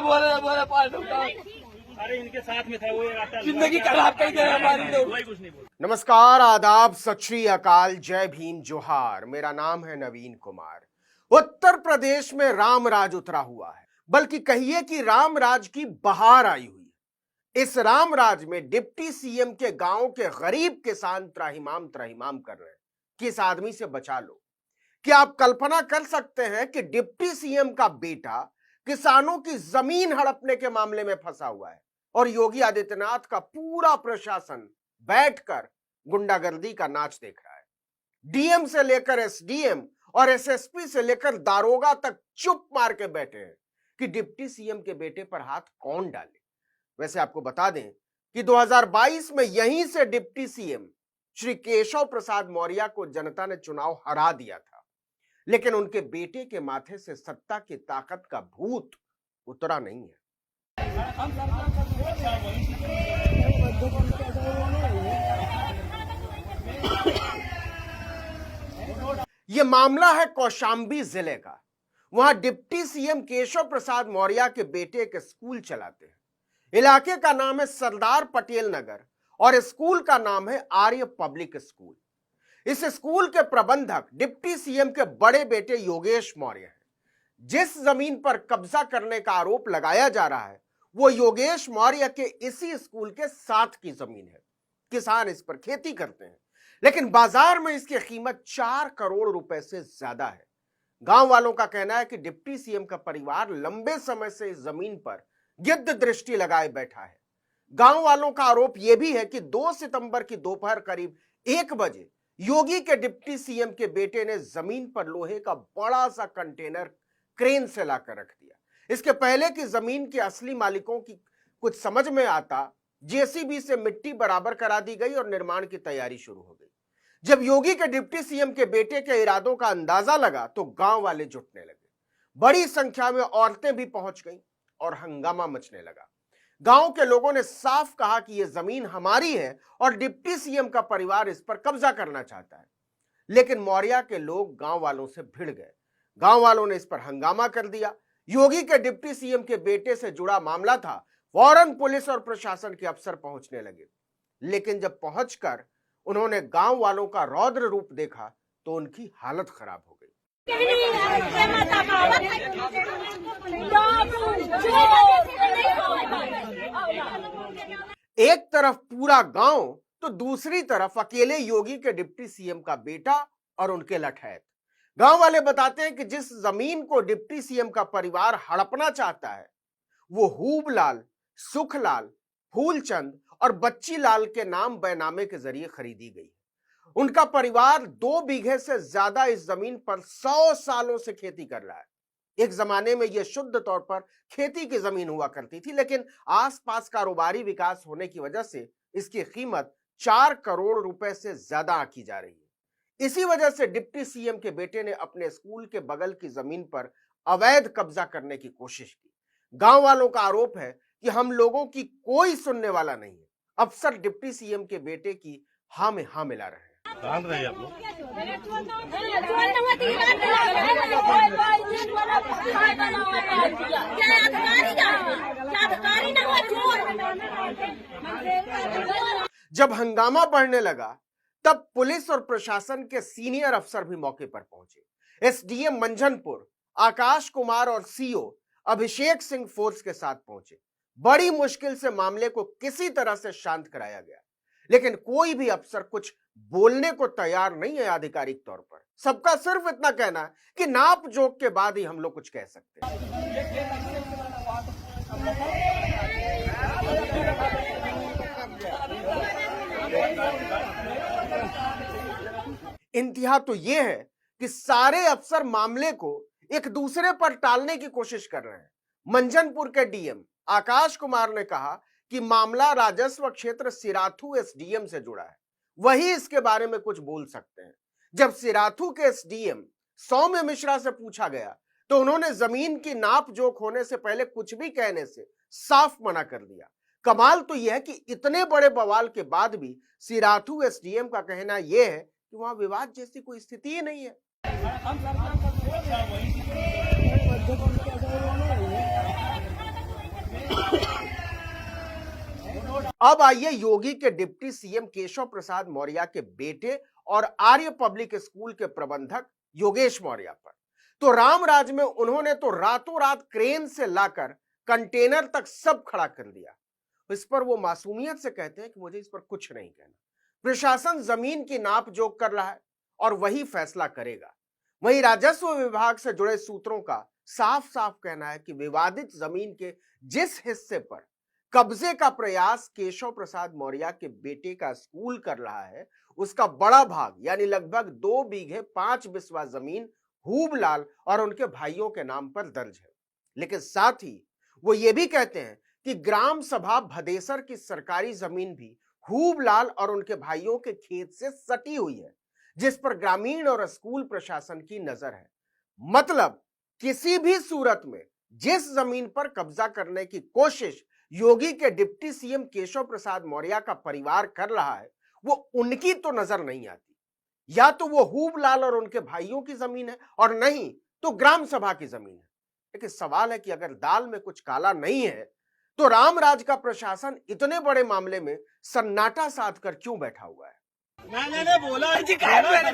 बोले बोले 5 का। अरे इनके साथ में था वो जिंदगी खराब कर दिया हमारी लोग। कुछ नहीं बोल। नमस्कार, आदाब, सत श्री अकाल, जय भीम, जोहार। मेरा नाम है नवीन कुमार। उत्तर प्रदेश में राम राज उतरा हुआ है, बल्कि कहिए कि राम राज की बहार आई हुई है। इस राम राज में डिप्टी सीएम के गांव के गरीब किसान त्राहिमाम त्राहिमाम कर रहे हैं कि इस आदमी से बचा लो। क्या आप कल्पना कर सकते हैं कि डिप्टी सीएम का बेटा किसानों की जमीन हड़पने के मामले में फंसा हुआ है और योगी आदित्यनाथ का पूरा प्रशासन बैठकर गुंडागर्दी का नाच देख रहा है। डीएम से लेकर एसडीएम और एसएसपी से लेकर दारोगा तक चुप मार के बैठे हैं कि डिप्टी सीएम के बेटे पर हाथ कौन डाले। वैसे आपको बता दें कि 2022 में यहीं से डिप्टी सीएम श्री केशव प्रसाद मौर्य को जनता ने चुनाव हरा दिया था, लेकिन उनके बेटे के माथे से सत्ता की ताकत का भूत उतरा नहीं है। यह मामला है कौशांबी जिले का। वहां डिप्टी सीएम केशव प्रसाद मौर्य के बेटे एक स्कूल चलाते हैं। इलाके का नाम है सरदार पटेल नगर और स्कूल का नाम है आर्य पब्लिक स्कूल। इस स्कूल के प्रबंधक डिप्टी सीएम के बड़े बेटे योगेश मौर्य हैं। जिस जमीन पर कब्जा करने का आरोप लगाया जा रहा है वो योगेश मौर्य के इसी स्कूल के साथ की जमीन है। किसान इस पर खेती करते हैं, लेकिन बाजार में इसकी कीमत 4 करोड़ रुपए से ज्यादा है। गांव वालों का कहना है कि डिप्टी सीएम का परिवार लंबे समय से इस जमीन पर गिद्ध दृष्टि लगाए बैठा है। गांव वालों का आरोप यह भी है कि 2 सितंबर की दोपहर करीब 1 बजे योगी के डिप्टी सीएम के बेटे ने जमीन पर लोहे का बड़ा सा कंटेनर क्रेन से लाकर रख दिया। इसके पहले कि जमीन के असली मालिकों की कुछ समझ में आता, जेसीबी से मिट्टी बराबर करा दी गई और निर्माण की तैयारी शुरू हो गई। जब योगी के डिप्टी सीएम के बेटे के इरादों का अंदाजा लगा तो गांव वाले जुटने लगे। बड़ी संख्या में औरतें भी पहुंच गईं और हंगामा मचने लगा। गांव के लोगों ने साफ कहा कि यह जमीन हमारी है और डिप्टी सीएम का परिवार इस पर कब्जा करना चाहता है। लेकिन मौर्य के लोग गांव वालों से भिड़ गए। गांव वालों ने इस पर हंगामा कर दिया। योगी के डिप्टी सीएम के बेटे से जुड़ा मामला था। फौरन पुलिस और प्रशासन के अफसर पहुंचने लगे, लेकिन जब पहुंचकर उन्होंने गांव वालों का रौद्र रूप देखा तो उनकी हालत खराब हो गई। एक तरफ पूरा गांव तो दूसरी तरफ अकेले योगी के डिप्टी सीएम का बेटा और उनके लठैत। गांव वाले बताते हैं कि जिस जमीन को डिप्टी सीएम का परिवार हड़पना चाहता है वो हूबलाल, सुखलाल, फूलचंद और बच्ची लाल के नाम बैनामे के जरिए खरीदी गई। उनका परिवार 2 बीघे से ज्यादा इस जमीन पर 100 सालों से खेती कर रहा है। एक जमाने में यह शुद्ध तौर पर खेती की जमीन हुआ करती थी, लेकिन आसपास कारोबारी विकास होने की वजह से इसकी कीमत 4 करोड़ रुपए से ज्यादा आंकी जा रही है। इसी वजह से डिप्टी सीएम के बेटे ने अपने स्कूल के बगल की जमीन पर अवैध कब्जा करने की कोशिश की। गांव वालों का आरोप है कि हम लोगों की कोई सुनने वाला नहीं है। अफसर डिप्टी सीएम के बेटे की हाँ में हाँ मिला रहे हैं। कहाँ रहे आप लोग? जब हंगामा बढ़ने लगा तब पुलिस और प्रशासन के सीनियर अफसर भी मौके पर पहुंचे। एसडीएम मंझनपुर आकाश कुमार और सीओ अभिषेक सिंह फोर्स के साथ पहुंचे। बड़ी मुश्किल से मामले को किसी तरह से शांत कराया गया, लेकिन कोई भी अफसर कुछ बोलने को तैयार नहीं है आधिकारिक तौर पर। सबका सिर्फ इतना कहना है कि नाप जोक के बाद ही हम लोग कुछ कह सकते हैं। इंतहा तो यह है कि सारे अफसर मामले को एक दूसरे पर टालने की कोशिश कर रहे हैं। मंझनपुर के डीएम आकाश कुमार ने कहा कि मामला राजस्व क्षेत्र सिराथू एसडीएम से जुड़ा है, वही इसके बारे में कुछ बोल सकते हैं। जब सिराथू के एसडीएम सौम्य मिश्रा से पूछा गया तो उन्होंने जमीन की नाप जोक होने से पहले कुछ भी कहने से साफ मना कर दिया। कमाल तो यह है कि इतने बड़े बवाल के बाद भी सिराथू एसडीएम का कहना यह है कि वहां विवाद जैसी कोई स्थिति ही नहीं है। अब आइए योगी के डिप्टी सीएम केशव प्रसाद मौर्य के बेटे और आर्य पब्लिक स्कूल के प्रबंधक योगेश मौर्य पर। तो रामराज में उन्होंने तो रातों रात क्रेन से लाकर कंटेनर तक सब खड़ा कर दिया। इस पर वो मासूमियत से कहते हैं कि मुझे इस पर कुछ नहीं कहना, प्रशासन जमीन की नाप जोख कर रहा है और वही फैसला करेगा। वहीं राजस्व विभाग से जुड़े सूत्रों का साफ साफ कहना है कि विवादित जमीन के जिस हिस्से पर कब्जे का प्रयास केशव प्रसाद मौर्य के बेटे का स्कूल कर रहा है, उसका बड़ा भाग यानी लगभग 2 बीघे 5 बिस्वा जमीन हूबलाल और उनके भाइयों के नाम पर दर्ज है। लेकिन साथ ही वो ये भी कहते हैं कि ग्राम सभा भदेसर की सरकारी जमीन भी हूबलाल और उनके भाइयों के खेत से सटी हुई है, जिस पर ग्रामीण और स्कूल प्रशासन की नजर है। मतलब किसी भी सूरत में जिस जमीन पर कब्जा करने की कोशिश योगी के डिप्टी सीएम केशव प्रसाद मौर्य का परिवार कर रहा है, वो उनकी तो नजर नहीं आती। या तो वो हूबलाल और उनके भाइयों की जमीन है और नहीं तो ग्राम सभा की जमीन है। लेकिन सवाल है कि अगर दाल में कुछ काला नहीं है तो रामराज का प्रशासन इतने बड़े मामले में सन्नाटा साध कर क्यों बैठा हुआ है? मैंने बोला जी घर मेरे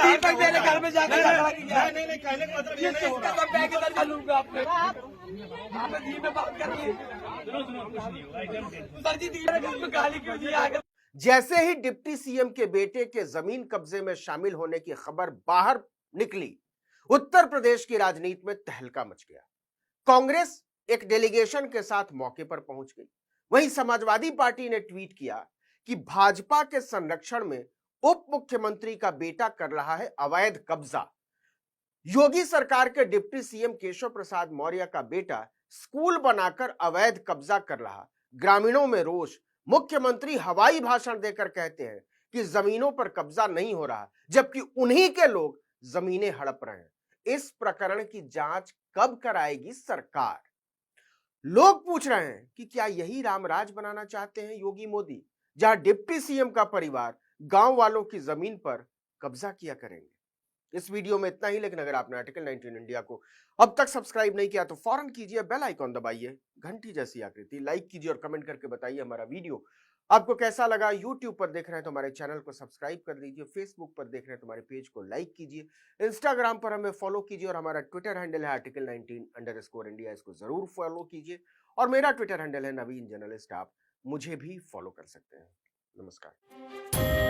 दीपक मेरे घर में जाकर झगड़ा किया। नहीं कहने का मतलब ये नहीं हो इसका रहा। तो बैग इधर डालूंगा आपने। आप दी में बात कर रही है। सर जी दी में गाली क्यों दी आगे? जैसे ही डिप्टी सीएम के बेटे के जमीन कब्जे में शामिल होने की खबर बाहर निकली, उत्तर प्रदेश की राजनीति में तहलका मच गया। कांग्रेस एक डेलीगेशन के साथ मौके पर पहुंच गई। वहीं समाजवादी पार्टी ने ट्वीट किया कि भाजपा के संरक्षण में उप मुख्यमंत्री का बेटा कर रहा है अवैध कब्जा। योगी सरकार के डिप्टी सीएम केशव प्रसाद मौर्य का बेटा स्कूल बनाकर अवैध कब्जा कर रहा। ग्रामीणों में रोष। मुख्यमंत्री हवाई भाषण देकर कहते हैं कि जमीनों पर कब्जा नहीं हो रहा, जबकि उन्हीं के लोग जमीनें हड़प रहे हैं। इस प्रकरण की जांच कब कराएगी सरकार? लोग पूछ रहे हैं कि क्या यही रामराज बनाना चाहते हैं योगी मोदी, जहां डिप्टी सीएम का परिवार गांव वालों की जमीन पर कब्जा किया करेंगे? इस वीडियो में इतना ही, लेकिन अगर आपने आर्टिकल 19 इंडिया को अब तक सब्सक्राइब नहीं किया तो फौरन कीजिए, बेल आइकॉन दबाइए, घंटी जैसी आकृति, लाइक कीजिए और कमेंट करके बताइए हमारा वीडियो आपको कैसा लगा। यूट्यूब पर देख रहे हैं तो हमारे चैनल को सब्सक्राइब कर लीजिए, फेसबुक पर देख रहे हैं तो हमारे पेज को लाइक कीजिए, इंस्टाग्राम पर हमें फॉलो कीजिए और हमारा ट्विटर हैंडल है आर्टिकल 19_India, इसको जरूर फॉलो कीजिए। और मेरा ट्विटर हैंडल है नवीन जर्नलिस्ट, आप मुझे भी फॉलो कर सकते हैं। नमस्कार।